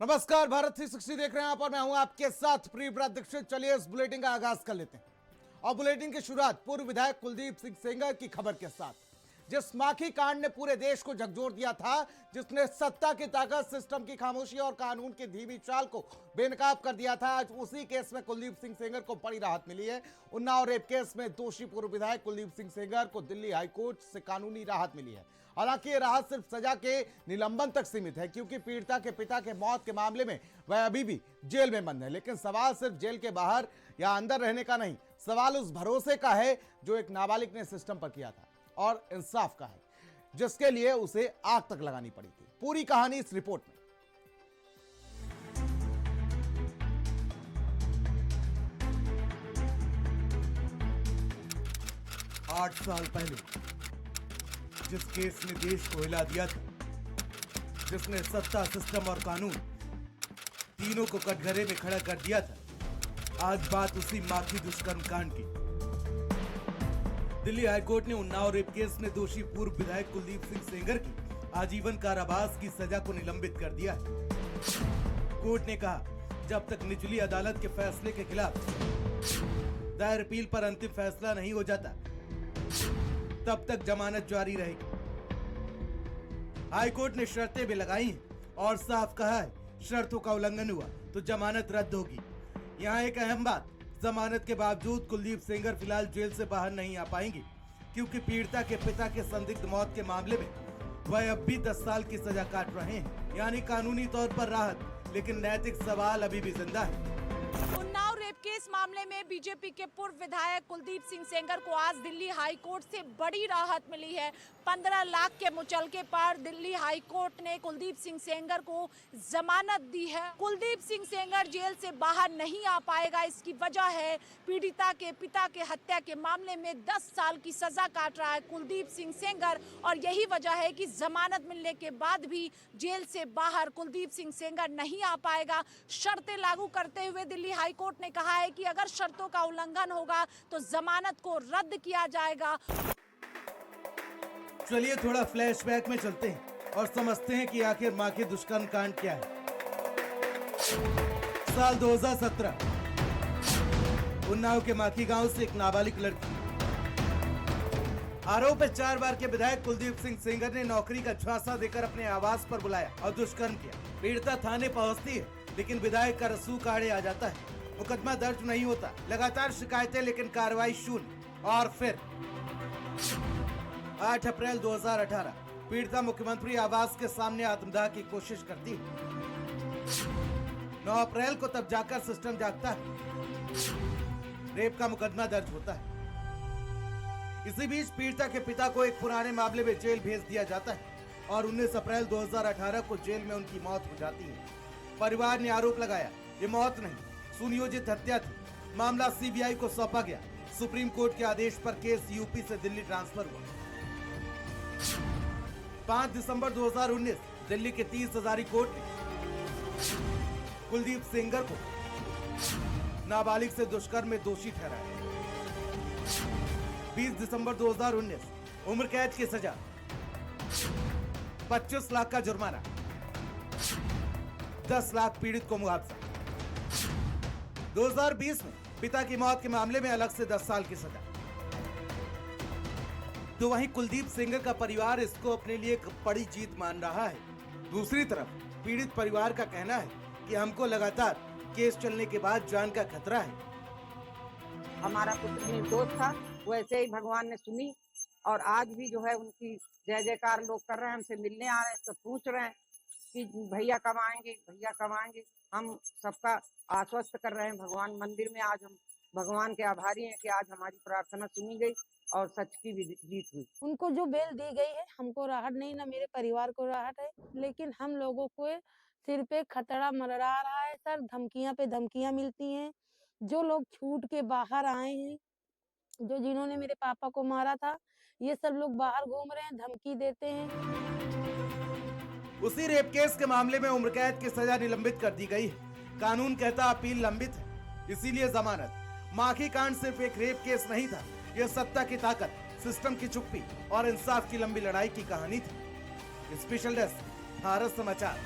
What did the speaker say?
नमस्कार, भारत 360 देख रहे हैं आप और मैं हूं आपके साथ प्रियव्रत दीक्षित। चलिए इस बुलेटिन का आगाज कर लेते हैं और बुलेटिन की शुरुआत पूर्व विधायक कुलदीप सिंह सेंगर की खबर के साथ। जिस माखी कांड ने पूरे देश को झकझोर दिया था, जिसने सत्ता की ताकत, सिस्टम की खामोशी और कानून की धीमी चाल को बेनकाब कर दिया था, आज उसी केस में कुलदीप सिंह सेंगर को बड़ी राहत मिली है। उन्नाव रेप केस में दोषी पूर्व विधायक कुलदीप सिंह सेंगर को दिल्ली हाईकोर्ट से कानूनी राहत मिली है। हालांकि ये राहत सिर्फ सजा के निलंबन तक सीमित है, क्योंकि पीड़िता के पिता के मौत के मामले में वह अभी भी जेल में बंद है। लेकिन सवाल सिर्फ जेल के बाहर या अंदर रहने का नहीं, सवाल उस भरोसे का है जो एक नाबालिग ने सिस्टम पर किया था और इंसाफ का है, जिसके लिए उसे आग तक लगानी पड़ी थी। पूरी कहानी इस रिपोर्ट में। 8 साल पहले जिस केस ने देश को हिला दिया था, जिसने सत्ता, सिस्टम और कानून तीनों को कटघरे में खड़ा कर दिया था, आज बात उसी माखी दुष्कर्म कांड की। दिल्ली हाईकोर्ट ने उन्नाव रेप केस में दोषी पूर्व विधायक कुलदीप सिंह सेंगर की आजीवन कारावास की सजा को निलंबित कर दिया है। कोर्ट ने कहा, जब तक निचली अदालत के फैसले के खिलाफ दायर अपील पर अंतिम फैसला नहीं हो जाता, तब तक जमानत जारी रहेगी। हाईकोर्ट ने शर्तें भी लगाई हैं और साफ कहा है, शर्तों का उल्लंघन हुआ तो जमानत रद्द होगी। यहाँ एक अहम बात, जमानत के बावजूद कुलदीप सेंगर फिलहाल जेल से बाहर नहीं आ पाएंगे, क्योंकि पीड़िता के पिता के संदिग्ध मौत के मामले में वह अब भी 10 साल की सजा काट रहे हैं। यानी कानूनी तौर पर राहत, लेकिन नैतिक सवाल अभी भी जिंदा है। उन्नाव रेप केस मामले में बीजेपी के पूर्व विधायक कुलदीप सिंह सेंगर को आज दिल्ली हाईकोर्ट से बड़ी राहत मिली है। 15 लाख के मुचलके पर दिल्ली हाईकोर्ट ने कुलदीप सिंह सेंगर को जमानत दी है। कुलदीप सिंह सेंगर जेल से बाहर नहीं आ पाएगा। इसकी वजह है, पीड़िता के पिता के हत्या के मामले में 10 साल की सजा काट रहा है कुलदीप सिंह सेंगर, और यही वजह है कि जमानत मिलने के बाद भी जेल से बाहर कुलदीप सिंह सेंगर नहीं आ पाएगा। शर्तें लागू करते हुए दिल्ली हाईकोर्ट ने कहा है कि अगर शर्तों का उल्लंघन होगा तो जमानत को रद्द किया जाएगा। चलिए थोड़ा फ्लैशबैक में चलते हैं और समझते हैं कि आखिर माखी दुष्कर्म कांड क्या है। साल 2017 उन्नाव के माखी गांव से एक नाबालिग लड़की, आरोप है 4 बार के विधायक कुलदीप सिंह सेंगर ने नौकरी का झांसा देकर अपने आवास पर बुलाया और दुष्कर्म किया। पीड़िता थाने पहुंचती है, लेकिन विधायक का रसूख आड़े आ जाता है। मुकदमा दर्ज नहीं होता, लगातार शिकायतें, लेकिन कार्रवाई शून्य। और फिर 8 अप्रैल 2018 पीड़िता मुख्यमंत्री आवास के सामने आत्मदाह की कोशिश करती है। 9 अप्रैल को तब जाकर सिस्टम जागता है, रेप का मुकदमा दर्ज होता है। इसी बीच पीड़िता के पिता को एक पुराने मामले में जेल भेज दिया जाता है और 19 अप्रैल 2018 को जेल में उनकी मौत हो जाती है। परिवार ने आरोप लगाया, ये मौत नहीं, सुनियोजित हत्या थी। मामला सीबीआई को सौंपा गया। सुप्रीम कोर्ट के आदेश पर केस यूपी से दिल्ली ट्रांसफर हुआ। 5 दिसंबर 2019 दिल्ली के 30 हजारी कोर्ट ने कुलदीप सेंगर को नाबालिग से दुष्कर्म में दोषी ठहराया। 20 दिसंबर 2019 उम्र कैद की सजा, 25 लाख का जुर्माना, 10 लाख पीड़ित को मुआवजा। 2020 में पिता की मौत के मामले में अलग से 10 साल की सजा। तो वहीं कुलदीप सेंगर का परिवार इसको अपने लिए एक बड़ी जीत मान रहा है। दूसरी तरफ पीड़ित परिवार का कहना है कि हमको लगातार केस चलने के बाद जान का खतरा है। हमारा पुत्र निर्दोष था, वैसे ही भगवान ने सुनी और आज भी जो है उनकी जय जयकार लोग कर रहे हैं। हमसे मिलने आ रहे हैं, सब पूछ रहे हैं कि भैया कब आएंगे, भैया कब आएंगे। हम सबका आश्वस्त कर रहे हैं। भगवान मंदिर में आज हम भगवान के आभारी हैं कि आज हमारी प्रार्थना सुनी गई और सच की भी जीत हुई। उनको जो बेल दी गई है, हमको राहत नहीं, ना मेरे परिवार को राहत है, लेकिन हम लोगों को सिर पे खतरा मंडरा रहा है सर। धमकियां पे धमकियां मिलती हैं। जो लोग छूट के बाहर आए हैं, जो जिन्होंने मेरे पापा को मारा था, ये सब लोग बाहर घूम रहे हैं, धमकी देते हैं। उसी रेप केस के मामले में उम्र कैद की सजा निलंबित कर दी गई है। कानून कहता अपील लंबित है, इसीलिए जमानत। माखी कांड सिर्फ एक रेप केस नहीं था, यह सत्ता की ताकत, सिस्टम की चुप्पी और इंसाफ की लंबी लड़ाई की कहानी थी। स्पेशल डेस्क, भारत समाचार।